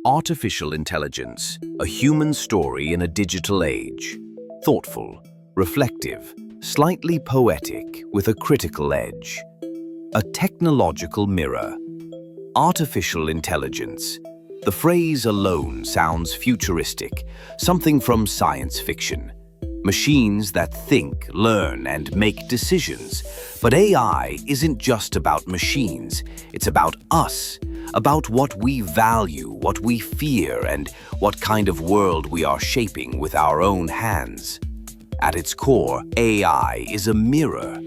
Artificial intelligence, a human story in a digital age. Thoughtful, reflective, slightly poetic with a critical edge. A technological mirror. Artificial intelligence. The phrase alone sounds futuristic, something from science fiction. Machines that think, learn, and make decisions. But AI isn't just about machines, it's about us. About what we value, what we fear, and what kind of world we are shaping with our own hands. At its core, AI is a mirror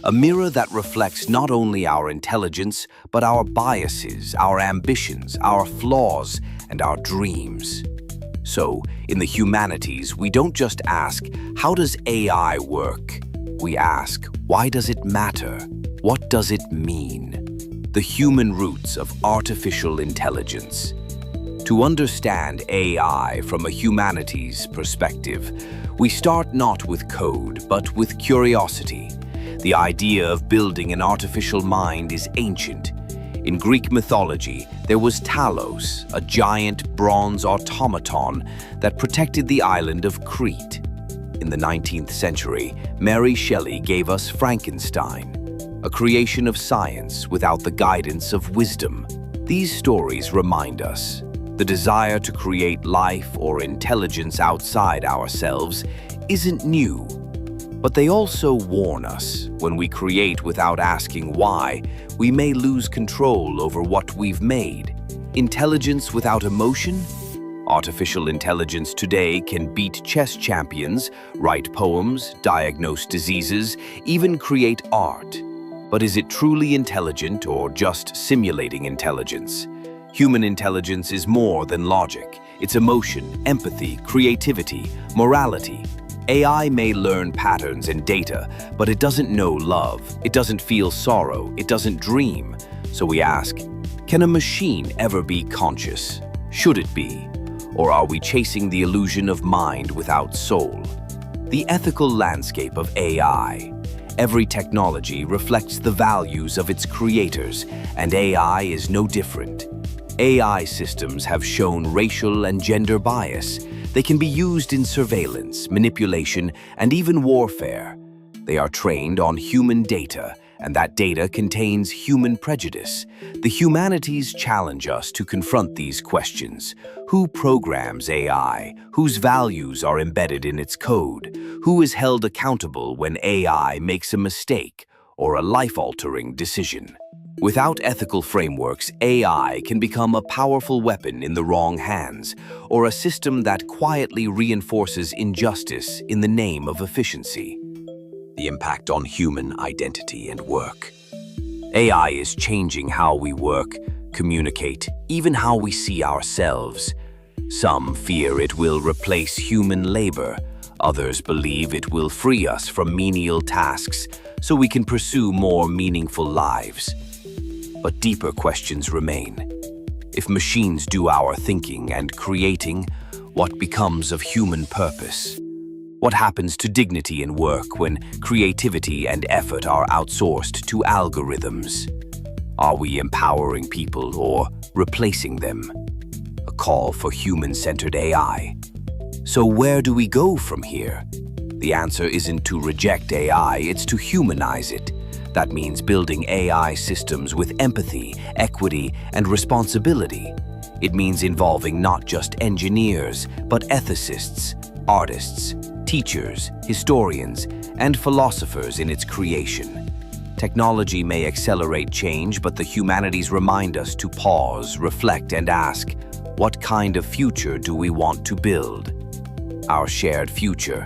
that reflects not only our intelligence, but our biases, our ambitions, our flaws, and our dreams. So, in the humanities, we don't just ask, how does AI work? We ask, why does it matter? What does it mean? The human roots of artificial intelligence. To understand AI from a humanities perspective, we start not with code, but with curiosity. The idea of building an artificial mind is ancient. In Greek mythology, there was Talos, a giant bronze automaton that protected the island of Crete. In the 19th century, Mary Shelley gave us Frankenstein, a creation of science without the guidance of wisdom. These stories remind us the desire to create life or intelligence outside ourselves isn't new, but they also warn us when we create without asking why, we may lose control over what we've made. Intelligence without emotion? Artificial intelligence today can beat chess champions, write poems, diagnose diseases, even create art. But is it truly intelligent or just simulating intelligence? Human intelligence is more than logic. It's emotion, empathy, creativity, morality. AI may learn patterns and data, but it doesn't know love. It doesn't feel sorrow. It doesn't dream. So we ask, can a machine ever be conscious? Should it be? Or are we chasing the illusion of mind without soul? The ethical landscape of AI. Every technology reflects the values of its creators, and AI is no different. AI systems have shown racial and gender bias. They can be used in surveillance, manipulation, and even warfare. They are trained on human data, and that data contains human prejudice. The humanities challenge us to confront these questions. Who programs AI? Whose values are embedded in its code? Who is held accountable when AI makes a mistake or a life-altering decision? Without ethical frameworks, AI can become a powerful weapon in the wrong hands, or a system that quietly reinforces injustice in the name of efficiency. The impact on human identity and work. AI is changing how we work, communicate, even how we see ourselves. Some fear it will replace human labor. Others believe it will free us from menial tasks so we can pursue more meaningful lives. But deeper questions remain. If machines do our thinking and creating, what becomes of human purpose? What happens to dignity in work when creativity and effort are outsourced to algorithms? Are we empowering people or replacing them? A call for human-centered AI. So where do we go from here? The answer isn't to reject AI, it's to humanize it. That means building AI systems with empathy, equity, and responsibility. It means involving not just engineers, but ethicists, artists, teachers, historians, and philosophers in its creation. Technology may accelerate change, but the humanities remind us to pause, reflect, and ask, what kind of future do we want to build? Our shared future.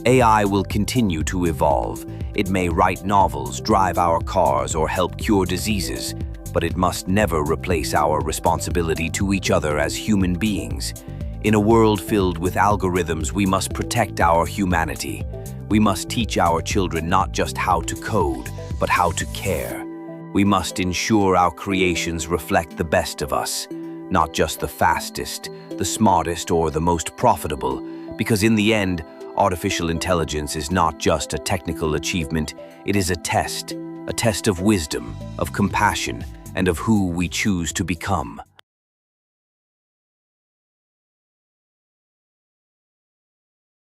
AI will continue to evolve. It may write novels, drive our cars, or help cure diseases, but it must never replace our responsibility to each other as human beings. In a world filled with algorithms, we must protect our humanity. We must teach our children not just how to code, but how to care. We must ensure our creations reflect the best of us, not just the fastest, the smartest, or the most profitable, because in the end, artificial intelligence is not just a technical achievement, it is a test of wisdom, of compassion, and of who we choose to become.